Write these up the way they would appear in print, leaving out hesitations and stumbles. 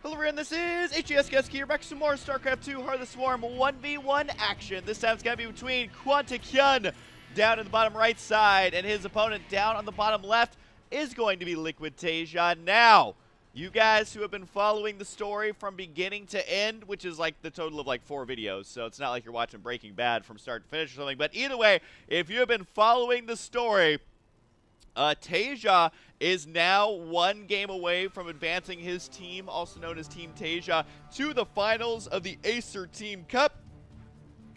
Hello everyone, this is HES here, back to some more StarCraft 2 Heart of the Swarm 1v1 action. This time it's going to be between Hyun down in the bottom right side, and his opponent down on the bottom left is going to be Liquid Taeja. Now, you guys who have been following the story from beginning to end, which is like the total of like 4 videos, so it's not like you're watching Breaking Bad from start to finish or something, but either way, if you have been following the story, Taeja is now 1 game away from advancing his team, also known as Team Taeja, to the finals of the Acer Team Cup,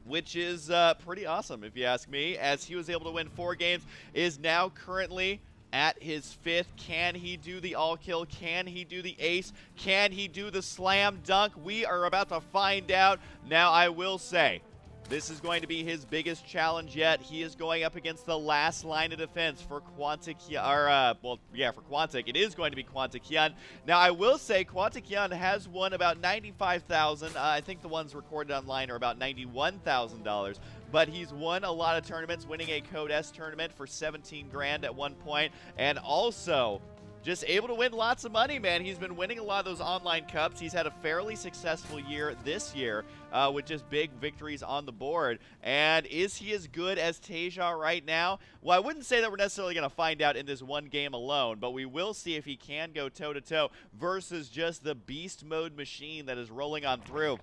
which is pretty awesome if you ask me, as he was able to win 4 games, is now currently at his 5th. Can he do the all-kill? Can he do the ace? Can he do the slam dunk? We are about to find out. Now, I will say, this is going to be his biggest challenge yet. He is going up against the last line of defense for Quantic, for Quantic. It is going to be Quantic Hyun. Now, I will say Quantic Hyun has won about $95,000. I think the ones recorded online are about $91,000. But he's won a lot of tournaments, winning a Code S tournament for 17 grand at one point, and also just able to win lots of money, man. He's been winning a lot of those online cups. He's had a fairly successful year this year with just big victories on the board. And is he as good as Taeja right now? Well, I wouldn't say that we're necessarily going to find out in this 1 game alone, but we will see if he can go toe-to-toe versus just the beast mode machine that is rolling on through.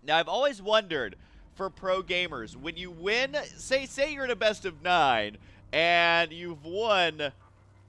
Now, I've always wondered, for pro gamers, when you win, say you're in a best of 9, and you've won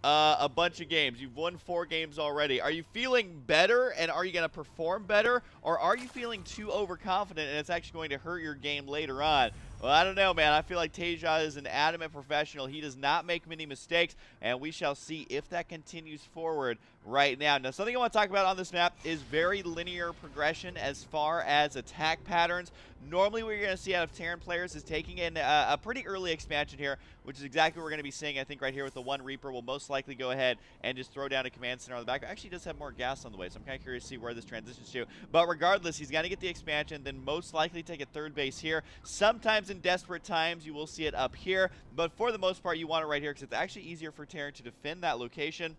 a bunch of games. You've won 4 games already. Are you feeling better, and are you going to perform better, or are you feeling too overconfident and it's actually going to hurt your game later on? Well, I don't know, man. I feel like Taeja is an adamant professional. He does not make many mistakes, and we shall see if that continues forward right now. Now, something I want to talk about on this map is very linear progression as far as attack patterns. Normally, what you're going to see out of Terran players is taking in a pretty early expansion here, which is exactly what we're going to be seeing, I think, right here with the 1 Reaper. We'll most likely go ahead and just throw down a command center on the back. Actually, does have more gas on the way, so I'm kind of curious to see where this transitions to. But regardless, he's going to get the expansion, then most likely take a 3rd base here. Sometimes in desperate times, you will see it up here, but for the most part, you want it right here because it's actually easier for Terran to defend that location.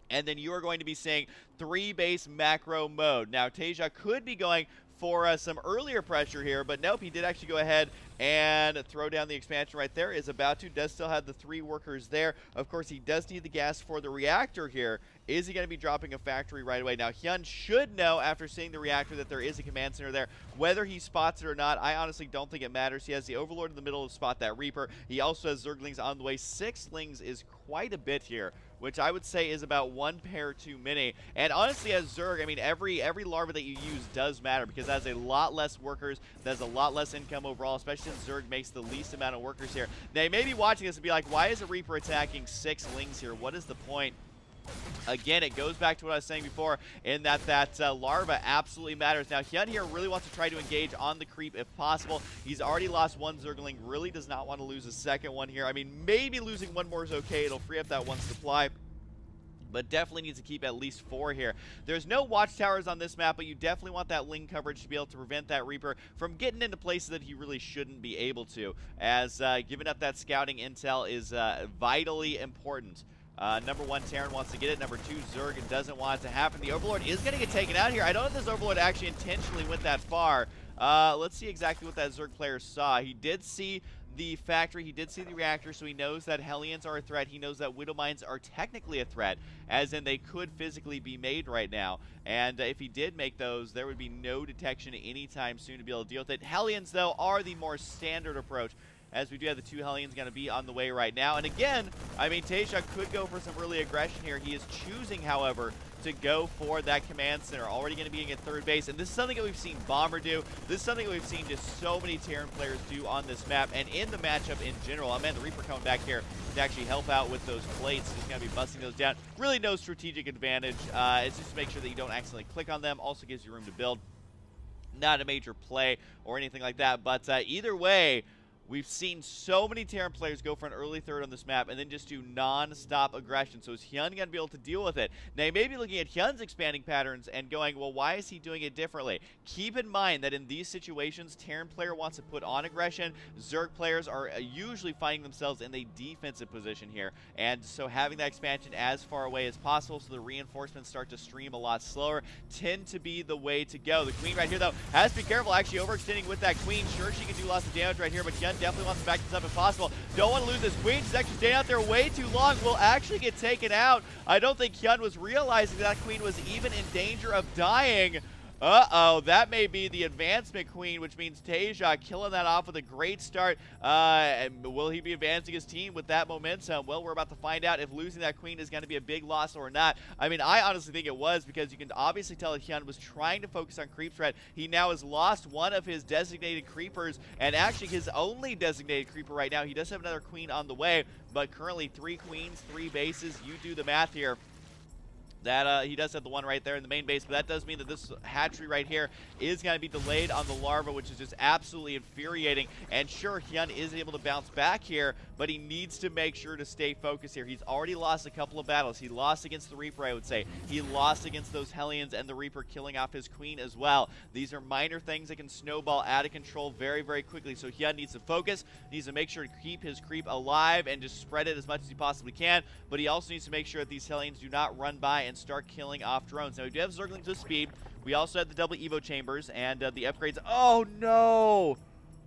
And then you are going to be seeing 3-base macro mode. Now, Taeja could be going for some earlier pressure here, but nope, he did actually go ahead and throw down the expansion right there. Is about to, does still have the 3 workers there. Of course, he does need the gas for the reactor here. Is he going to be dropping a factory right away? Now, Hyun should know after seeing the reactor that there is a command center there. Whether he spots it or not, I honestly don't think it matters. He has the Overlord in the middle to spot that Reaper. He also has Zerglings on the way. 6 Lings is quite a bit here, which I would say is about 1 pair too many. And honestly, as Zerg, I mean, every larva that you use does matter because that has a lot less workers, that's a lot less income overall, especially since Zerg makes the least amount of workers here. Now, you may be watching this and be like, why is a Reaper attacking 6 Lings here? What is the point? Again, it goes back to what I was saying before, in that larva absolutely matters. Now, Hyun here really wants to try to engage on the creep if possible. He's already lost 1 Zergling, really does not want to lose a 2nd one here. I mean, maybe losing 1 more is okay. It'll free up that 1 supply, but definitely needs to keep at least 4 here. There's no watchtowers on this map, but you definitely want that Ling coverage to be able to prevent that Reaper from getting into places that he really shouldn't be able to, as giving up that scouting intel is vitally important. Number 1, Terran wants to get it. Number 2, Zerg doesn't want it to happen. The Overlord is going to get taken out here. I don't know if this Overlord actually intentionally went that far. Let's see exactly what that Zerg player saw. He did see the factory, he did see the reactor, so he knows that Hellions are a threat. He knows that Widow Mines are technically a threat, as in they could physically be made right now. And if he did make those, there would be no detection anytime soon to be able to deal with it. Hellions, though, are the more standard approach, as we do have the 2 Hellions going to be on the way right now. And again, I mean, Taeja could go for some early aggression here. He is choosing, however, to go for that command center. Already going to be getting at 3rd base, and this is something that we've seen Bomber do. This is something that we've seen just so many Terran players do on this map, and in the matchup in general. Oh man, the Reaper coming back here to actually help out with those plates. He's going to be busting those down. Really no strategic advantage. It's just to make sure that you don't accidentally click on them. Also gives you room to build. Not a major play or anything like that, but either way, We've seen so many Terran players go for an early third on this map and then just do non-stop aggression. So is Hyun going to be able to deal with it? Now, you may be looking at Hyun's expanding patterns and going, well, why is he doing it differently? Keep in mind that in these situations, Terran player wants to put on aggression. Zerg players are usually finding themselves in a defensive position here. And so having that expansion as far away as possible so the reinforcements start to stream a lot slower tend to be the way to go. The Queen right here, though, has to be careful actually overextending with that Queen. Sure, she can do lots of damage right here, but Hyun definitely wants to back this up if possible. Don't want to lose this Queen. She's actually staying out there way too long. Will actually get taken out. I don't think Hyun was realizing that Queen was even in danger of dying. Uh-oh, that may be the advancement Queen, which means Taeja killing that off with a great start. And will he be advancing his team with that momentum? Well, we're about to find out if losing that Queen is going to be a big loss or not. I mean, I honestly think it was, because you can obviously tell that Hyun was trying to focus on creep threat. He now has lost one of his designated creepers, and actually his only designated creeper right now. He does have another Queen on the way, but currently 3 Queens, 3 bases. You do the math here. That he does have the one right there in the main base, but that does mean that this hatchery right here is going to be delayed on the larva, which is just absolutely infuriating. And sure, Hyun is able to bounce back here, but he needs to make sure to stay focused here. He's already lost a couple of battles. He lost against the Reaper, I would say. He lost against those Hellions and the Reaper killing off his Queen as well. These are minor things that can snowball out of control very, very quickly. So Hyun needs to focus, needs to make sure to keep his creep alive and just spread it as much as he possibly can. But he also needs to make sure that these Hellions do not run by and start killing off drones. Now, we do have Zerglings with speed. We also have the double Evo chambers and the upgrades. Oh, no!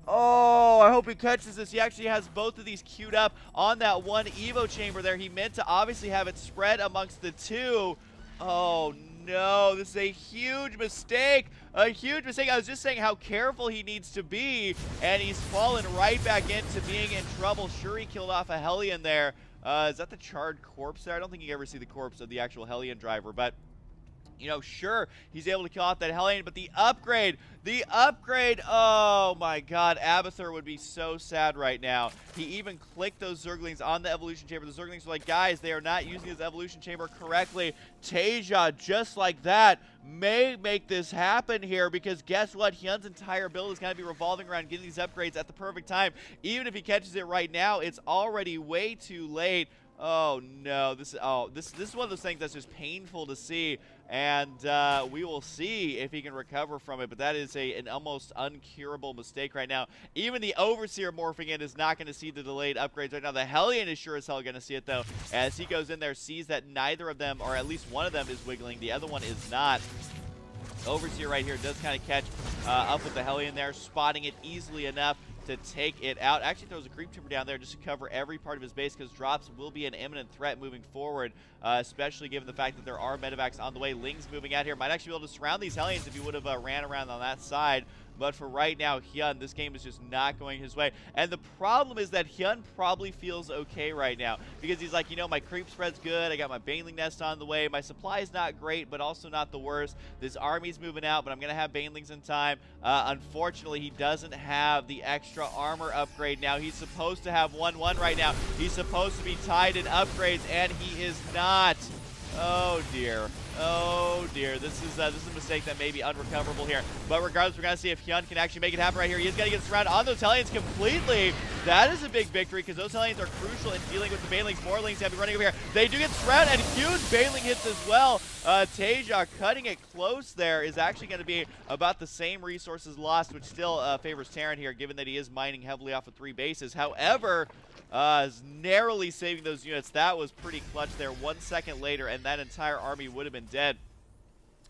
Oh, I hope he catches this. He actually has both of these queued up on that one Evo chamber there. He meant to obviously have it spread amongst the 2. Oh, no. This is a huge mistake. A huge mistake. I was just saying how careful he needs to be, and he's fallen right back into being in trouble. Sure, he killed off a Hellion there. Is that the charred corpse there? I don't think you ever see the corpse of the actual Hellion driver, but, you know, sure, he's able to kill off that Hellion, but the upgrade, oh my god, Abathur would be so sad right now. He even clicked those Zerglings on the evolution chamber. The Zerglings were like, guys, they are not using his evolution chamber correctly. Taeja, just like that, may make this happen here, because guess what? Hyun's entire build is going to be revolving around getting these upgrades at the perfect time. Even if he catches it right now, it's already way too late. Oh no, this is one of those things that's just painful to see, and we will see if he can recover from it, but that is an almost uncurable mistake right now. Even the Overseer morphing in is not going to see the delayed upgrades right now. The Hellion is sure as hell going to see it, though, as he goes in there, sees that neither of them, or at least one of them, is wiggling. The other one is not. Overseer right here does kind of catch up with the Hellion there, spotting it easily enough to take it out. Actually throws a creep timber down there just to cover every part of his base, because drops will be an imminent threat moving forward, especially given the fact that there are medevacs on the way. Ling's moving out here. Might actually be able to surround these Hellions if he would have ran around on that side. But for right now, Hyun, this game is just not going his way. And the problem is that Hyun probably feels okay right now, because he's like, you know, my creep spread's good. I got my Baneling Nest on the way. My supply is not great, but also not the worst. This army's moving out, but I'm going to have Banelings in time. Unfortunately, he doesn't have the extra armor upgrade now. He's supposed to have 1-1 right now. He's supposed to be tied in upgrades, and he is not. Oh, dear. Oh, dear. This is a mistake that may be unrecoverable here. But regardless, we're going to see if Hyun can actually make it happen right here. He is going to get surrounded on those Hellions completely. That is a big victory, because those Hellions are crucial in dealing with the Banelings. More Lings have been running over here. They do get surrounded, and huge Baneling hits as well. Taeja cutting it close there is actually going to be about the same resources lost, which still favors Terran here, given that he is mining heavily off of 3 bases. However, is narrowly saving those units. That was pretty clutch there. 1 second later, and that entire army would have been dead.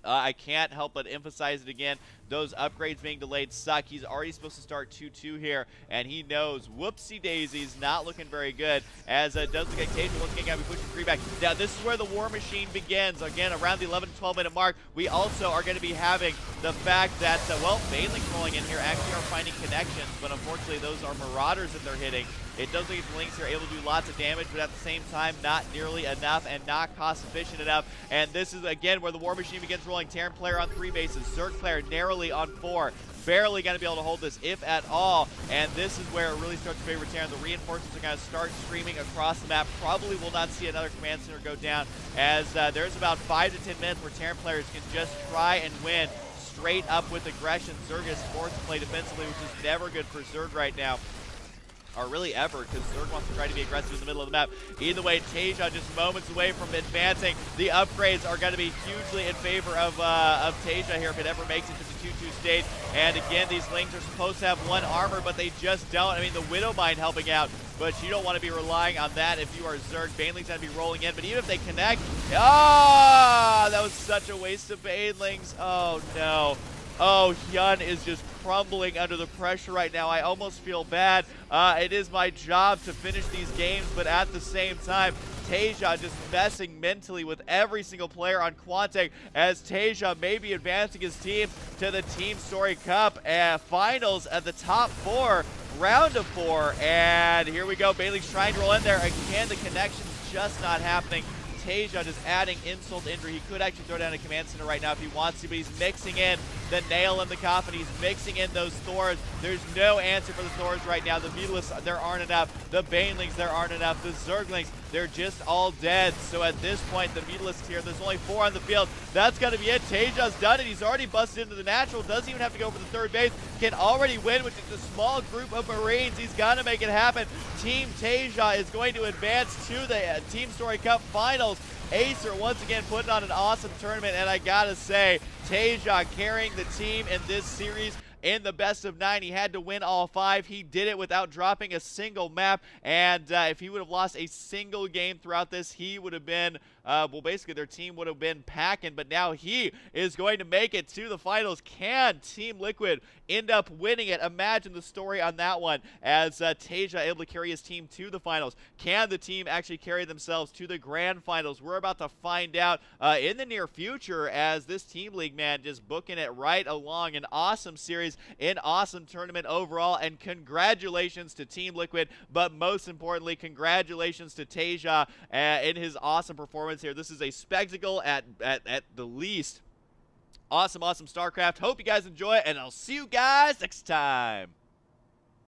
I can't help but emphasize it again. Those upgrades being delayed suck. He's already supposed to start 2-2 here, and he knows, whoopsie daisies, not looking very good, as it does look like Taeja once again going to be pushing 3 back. Now, this is where the war machine begins. Again, around the 11 to 12 minute mark, we also are going to be having the fact that, well, Banelings rolling in here actually are finding connections, but unfortunately those are Marauders that they're hitting. It does look like the Lings are able to do lots of damage, but at the same time, not nearly enough and not cost efficient enough. And this is, again, where the war machine begins rolling. Terran player on 3 bases, Zerg player narrowly on 4. Barely going to be able to hold this, if at all. And this is where it really starts to favor Terran. The reinforcements are going to start streaming across the map. Probably will not see another command center go down, as there's about 5 to 10 minutes where Terran players can just try and win straight up with aggression. Zerg is forced to play defensively, which is never good for Zerg right now. or really ever, because Zerg wants to try to be aggressive in the middle of the map. Either way, Taeja just moments away from advancing. The upgrades are going to be hugely in favor of Taeja here if it ever makes it to the 2-2 stage. And again, these Lings are supposed to have 1 armor, but they just don't. I mean, the Widowmine helping out, but you don't want to be relying on that if you are Zerg. Baneling's going to be rolling in, but even if they connect, that was such a waste of Banelings. Oh, no. Oh, Hyun is just crumbling under the pressure right now. I almost feel bad. It is my job to finish these games, but at the same time, Taeja just messing mentally with every single player on Quantic, as Taeja may be advancing his team to the Team Story Cup finals at the top 4, round of 4. And here we go. Bailey's trying to roll in there. Again, the connection's just not happening. Taeja just adding insult to injury. He could actually throw down a command center right now if he wants to, but he's mixing in the nail in the coffin. He's mixing in those Thors. There's no answer for the Thors right now. The Mutalisks, there aren't enough. The Banelings, there aren't enough. The Zerglings, they're just all dead. So at this point, the Mutalisks here, there's only 4 on the field. That's going to be it. Taeja's done it. He's already busted into the natural. Doesn't even have to go for the 3rd base. Can already win with just a small group of Marines. He's got to make it happen. Team Taeja is going to advance to the Team Story Cup finals. Acer once again putting on an awesome tournament, and I gotta say, Taeja carrying the team in this series. In the best of 9, he had to win all 5. He did it without dropping a single map, and if he would have lost a single game throughout this, he would have been, well, basically their team would have been packing, but now he is going to make it to the finals. Can Team Liquid end up winning it? Imagine the story on that one, as Taeja able to carry his team to the finals. Can the team actually carry themselves to the grand finals? We're about to find out in the near future, as this Team League, man, just booking it right along. An awesome series, an awesome tournament overall, and congratulations to Team Liquid, but most importantly, congratulations to Taeja in his awesome performance here. This is a spectacle at the least. Awesome StarCraft. Hope you guys enjoy it, and I'll see you guys next time.